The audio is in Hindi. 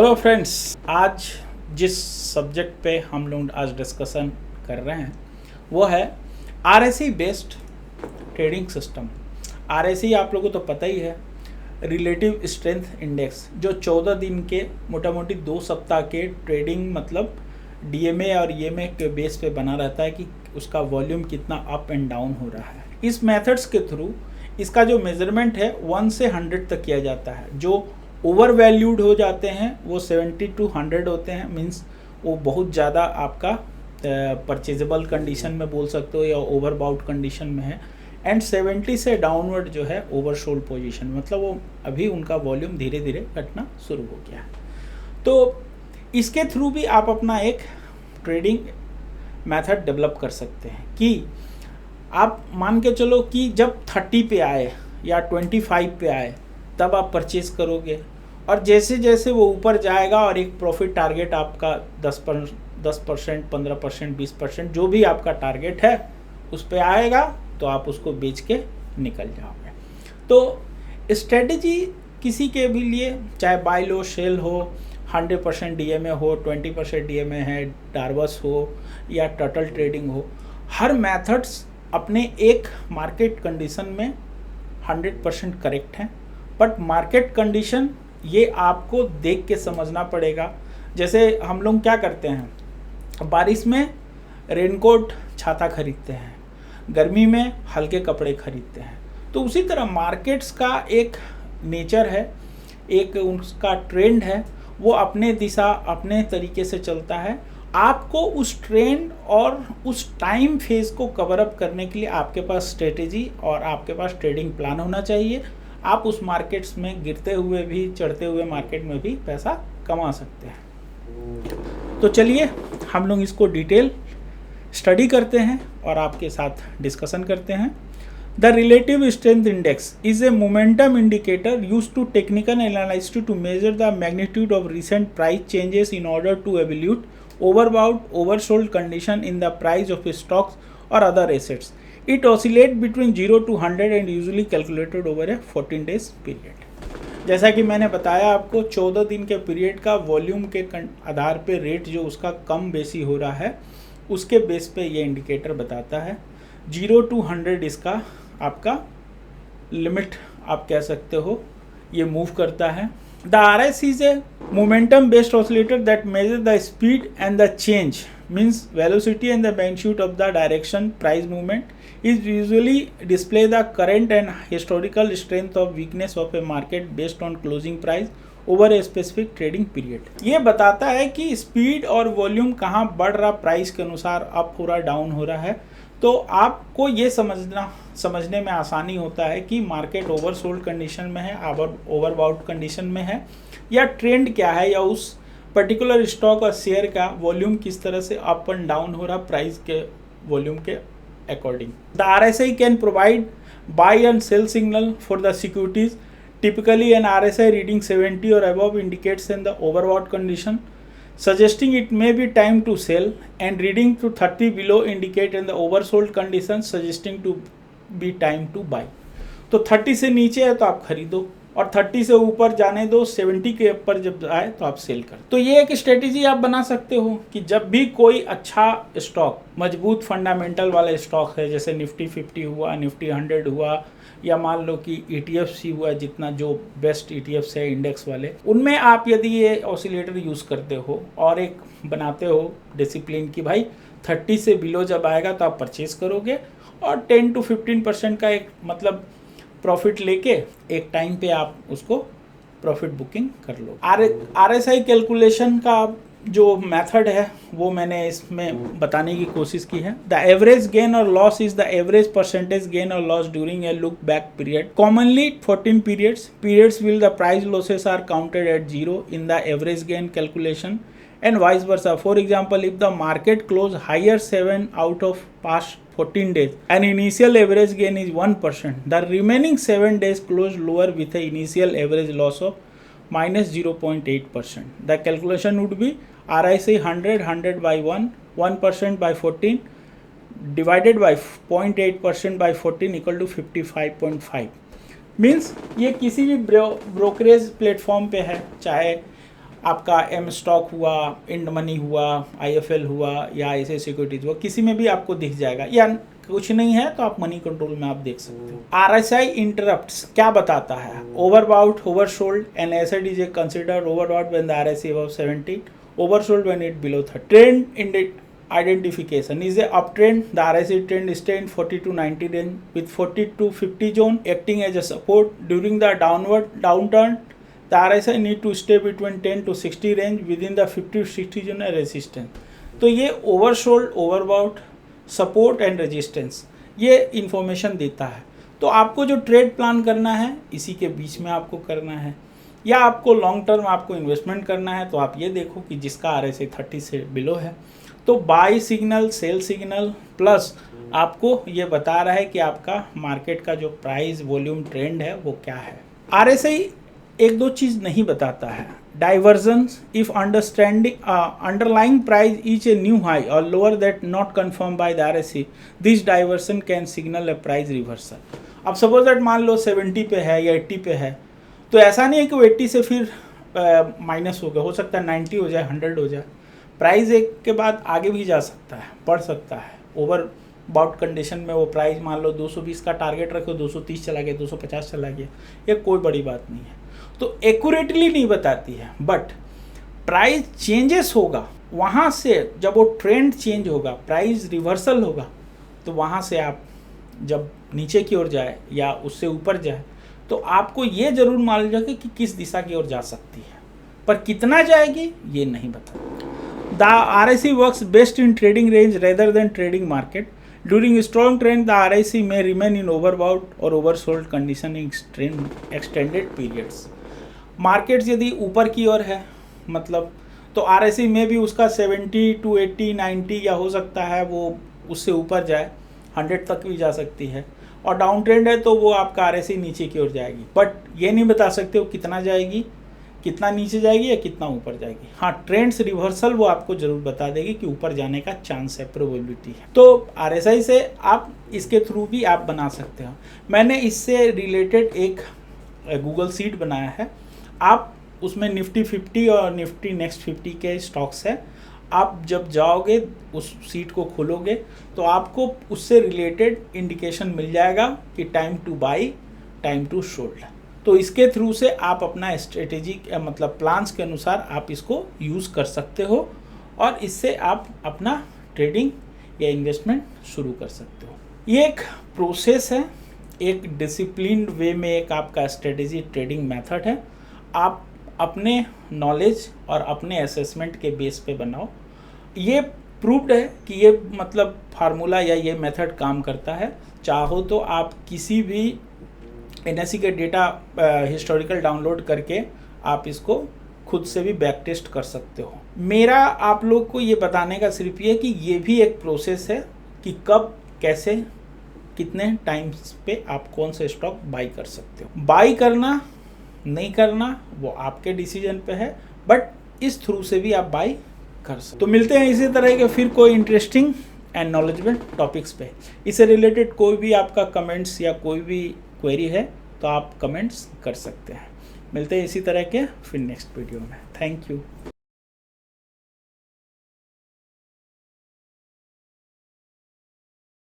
हेलो फ्रेंड्स, आज जिस सब्जेक्ट पे हम लोग आज डिस्कशन कर रहे हैं वो है आरएसई बेस्ड ट्रेडिंग सिस्टम। आरएसई आप लोगों को तो पता ही है, रिलेटिव स्ट्रेंथ इंडेक्स, जो 14 दिन के मोटा मोटी 2 सप्ताह के ट्रेडिंग मतलब डीएमए और ईएमए के बेस पे बना रहता है कि उसका वॉल्यूम कितना अप एंड डाउन हो रहा है। इस मेथड्स के थ्रू इसका जो मेजरमेंट है 1 से 100 तक किया जाता है। जो ओवर वैल्यूड हो जाते हैं वो 70 to 100 होते हैं, मीन्स वो बहुत ज़्यादा आपका परचेजेबल कंडीशन में बोल सकते हो या ओवर बाउट कंडीशन में है। एंड 70 से डाउनवर्ड जो है ओवरसोल्ड पोजीशन, मतलब वो अभी उनका वॉल्यूम धीरे धीरे घटना शुरू हो गया है। तो इसके थ्रू भी आप अपना एक ट्रेडिंग मेथड डेवलप कर सकते हैं कि आप मान के चलो कि जब 30 पे आए या 25 पे आए तब आप परचेज करोगे, और जैसे जैसे वो ऊपर जाएगा और एक प्रॉफिट टारगेट आपका 10%, 15%, 20% जो भी आपका टारगेट है उस पे आएगा तो आप उसको बेच के निकल जाओगे। तो स्ट्रेटजी किसी के भी लिए, चाहे बाय लो सेल हो, 100% डीएमए हो, 20% डीएमए है, डार्बस हो या टोटल ट्रेडिंग हो, हर मेथड्स अपने एक मार्केट कंडीशन में 100% करेक्ट हैं। बट मार्केट कंडीशन ये आपको देख के समझना पड़ेगा। जैसे हम लोग क्या करते हैं, बारिश में रेनकोट छाता खरीदते हैं, गर्मी में हल्के कपड़े खरीदते हैं। तो उसी तरह मार्केट्स का एक नेचर है, एक उसका ट्रेंड है, वो अपने दिशा अपने तरीके से चलता है। आपको उस ट्रेंड और उस टाइम फेज को कवर अप करने के लिए आपके पास स्ट्रेटेजी और आपके पास ट्रेडिंग प्लान होना चाहिए। आप उस मार्केट्स में गिरते हुए भी चढ़ते हुए मार्केट में भी पैसा कमा सकते हैं। तो चलिए हम लोग इसको डिटेल स्टडी करते हैं और आपके साथ डिस्कशन करते हैं। The relative strength index is a momentum indicator used to technical analyst to measure the magnitude of recent price changes in order to evaluate overbought, oversold condition in the price of stocks or other assets. It oscillates between 0 to 100 and usually calculated over a 14 days period. जैसा कि मैंने बताया आपको, 14 दिन के पीरियड का वॉल्यूम के आधार पे रेट जो उसका कम बेसी हो रहा है उसके बेस पे ये इंडिकेटर बताता है। 0 to 100 इसका आपका लिमिट आप कह सकते हो, ये मूव करता है। The RSI is a momentum based oscillator that measures the speed and the change, means velocity and the magnitude of the direction price movement. Is usually display the current and historical strength of weakness of a market based on closing price over a specific trading period. ये बताता है कि स्पीड और वॉल्यूम कहाँ बढ़ रहा, प्राइस के अनुसार अप हो रहा, डाउन हो रहा है। तो आपको ये समझने में आसानी होता है कि मार्केट ओवरसोल्ड कंडीशन में है, ओवरबाउट कंडीशन में है, या ट्रेंड क्या है, या उस पर्टिकुलर स्टॉक और शेयर का वॉल्यूम किस तरह से अप एंड डाउन हो रहा प्राइस के वॉल्यूम के according. The RSI can provide buy and sell signal for the securities. Typically an RSI reading 70 और above indicates in the overbought condition, suggesting it may be time to sell, and reading to 30 below indicate in the oversold condition, suggesting to be time to buy. तो 30 से नीचे है तो आप खरीदो, और 30 से ऊपर जाने दो, 70 के ऊपर जब आए तो आप सेल कर। तो ये एक स्ट्रेटेजी आप बना सकते हो कि जब भी कोई अच्छा स्टॉक, मजबूत फंडामेंटल वाला स्टॉक है, जैसे निफ्टी 50 हुआ, निफ्टी 100 हुआ, या मान लो कि ETFs ही हुआ, जितना जो बेस्ट ETFs है इंडेक्स वाले, उनमें आप यदि ये ऑसिलेटर यूज़ करते हो और एक बनाते हो डिसिप्लिन कि भाई 30 से बिलो जब आएगा तो आप परचेज करोगे, और 10 to 15% का एक मतलब प्रॉफिट लेके एक टाइम पे आप उसको प्रॉफिट बुकिंग कर लो। RSI कैलकुलेशन का जो मेथड है वो मैंने इसमें बताने की कोशिश की है। द एवरेज गेन और loss is the average percentage gain और loss during a look back period, commonly 14 periods will the price losses are counted at 0 in the average gain calculation and vice versa. For example, if the market close higher 7 out of past 14 days and initial average gain is 1%, the remaining 7 days close lower with an initial average loss of minus 0.8%. The calculation would be RSI 100 by 1% by 14 divided by 0.8% by 14 equal to 55.5. Means ये किसी भी ब्रोकरेज प्लेटफॉर्म पे है, चाहे आपका एम स्टॉक हुआ, इंड मनी हुआ, IFL हुआ या ऐसे सिक्योरिटीज हुआ, किसी में भी आपको दिख जाएगा, या कुछ नहीं है तो आप मनी कंट्रोल में आप देख सकते हो। RSI इंटरप्ट्स क्या बताता है? Overbought, oversold, and asset is considered overbought when the RSI above 70, oversold when it below 30. Trend identification is a uptrend. The RSI trend stay in 40 to 90 range with 40 to 50 zone acting as a support. During the downturn, the RSI need to stay between 10 to 60 range within the 50 to 60 zone resistance. तो ये oversold, overbought, support and resistance ये इंफॉर्मेशन देता है। तो आपको जो ट्रेड प्लान करना है इसी के बीच में आपको करना है, या आपको लॉन्ग टर्म आपको इन्वेस्टमेंट करना है तो आप ये देखो कि जिसका RSI 30 से बिलो है तो buy signal, sell signal plus आपको ये बता रहा है कि आपका मार्केट का जो प्राइस वॉल्यूम ट्रेंड है वो क्या है। RSI एक दो चीज़ नहीं बताता है। Divergence, if understanding underlying price is a new high और lower that not confirm by the RSI, this diversion can signal a price reversal. अब सपोज दैट मान लो 70 पे है या 80 पे है, तो ऐसा नहीं है कि वो 80 से फिर माइनस हो गया, हो सकता है 90 हो जाए, 100 हो जाए। प्राइस एक के बाद आगे भी जा सकता है, बढ़ सकता है। ओवर बाउट कंडीशन में वो प्राइस मान लो 220 का टारगेट रखो, 230 चला गया, 250 चला गया, ये कोई बड़ी बात नहीं है। तो एक्यूरेटली नहीं बताती है, बट प्राइस चेंजेस होगा वहाँ से, जब वो ट्रेंड चेंज होगा, प्राइस रिवर्सल होगा, तो वहाँ से आप जब नीचे की ओर जाए या उससे ऊपर जाए तो आपको ये जरूर मालूम जाएगा कि किस दिशा की ओर जा सकती है, पर कितना जाएगी ये नहीं बता। The RSI works best in trading range rather than trading market. During strong trend the RSI में रिमेन इन ओवरबाउट और oversold condition in extended periods. Markets यदि ऊपर की ओर है मतलब तो RSI में भी उसका 70 to 80, 90 या हो सकता है वो उससे ऊपर जाए, 100 तक भी जा सकती है। और डाउन ट्रेंड है तो वो आपका RSI नीचे की ओर जाएगी, बट ये नहीं बता सकते हो कितना जाएगी, कितना नीचे जाएगी या कितना ऊपर जाएगी। हाँ, ट्रेंड्स रिवर्सल वो आपको जरूर बता देगी कि ऊपर जाने का चांस है, प्रोबेबिलिटी है। तो RSI से आप इसके थ्रू भी आप बना सकते हो। मैंने इससे रिलेटेड एक गूगल सीट बनाया है, आप उसमें निफ्टी 50 और निफ्टी नेक्स्ट 50 के स्टॉक्स है। आप जब जाओगे उस सीट को खोलोगे तो आपको उससे रिलेटेड इंडिकेशन मिल जाएगा कि time to buy, time to short. तो इसके थ्रू से आप अपना स्ट्रेटेजी मतलब प्लान्स के अनुसार आप इसको यूज़ कर सकते हो और इससे आप अपना ट्रेडिंग या इन्वेस्टमेंट शुरू कर सकते हो। ये एक प्रोसेस है, एक डिसिप्लिन्ड वे में एक आपका स्ट्रेटेजी ट्रेडिंग मेथड है। आप अपने नॉलेज और अपने असेसमेंट के बेस पे बनाओ। ये प्रूव्ड है कि ये मतलब फार्मूला या ये मेथड काम करता है। चाहो तो आप किसी भी NSE के डेटा हिस्टोरिकल डाउनलोड करके आप इसको खुद से भी बैक टेस्ट कर सकते हो। मेरा आप लोग को ये बताने का सिर्फ ये कि ये भी एक प्रोसेस है कि कब, कैसे, कितने टाइम्स पे आप कौन से स्टॉक बाई कर सकते हो। बाई करना नहीं करना वो आपके डिसीजन पे है, बट इस थ्रू से भी आप बाई कर सकते। तो मिलते हैं इसी तरह के फिर कोई इंटरेस्टिंग एंड नॉलेजेबल टॉपिक्स पे। इससे रिलेटेड कोई भी आपका कमेंट्स या कोई भी क्वेरी है तो आप कमेंट्स कर सकते हैं। मिलते हैं इसी तरह के फिर नेक्स्ट वीडियो में। Thank you.